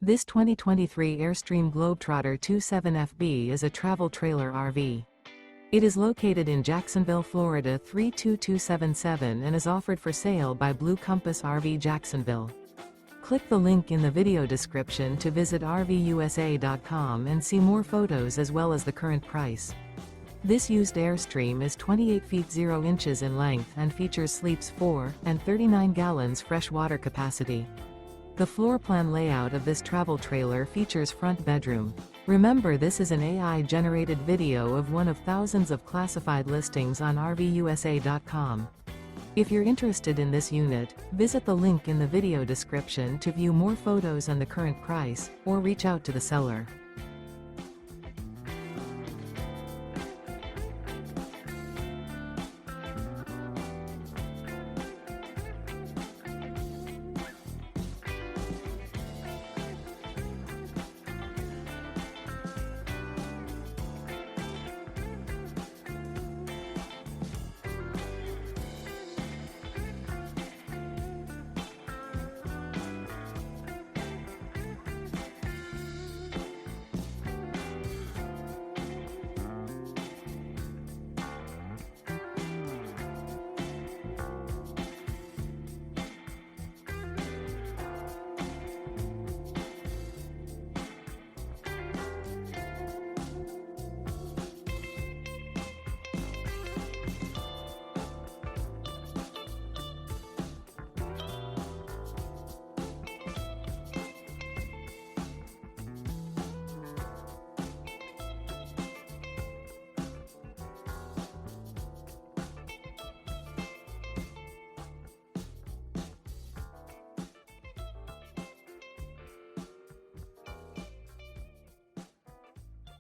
This 2023 Airstream Globetrotter 27FB is a travel trailer RV. It is located in Jacksonville, Florida 32277 and is offered for sale by Blue Compass RV Jacksonville. Click the link in the video description to visit RVUSA.com and see more photos as well as the current price. This used Airstream is 28 feet 0 inches in length and features sleeps 4 and 39 gallons fresh water capacity. The floor plan layout of this travel trailer features front bedroom. Remember, this is an AI-generated video of one of thousands of classified listings on RVUSA.com. If you're interested in this unit, visit the link in the video description to view more photos and the current price, or reach out to the seller.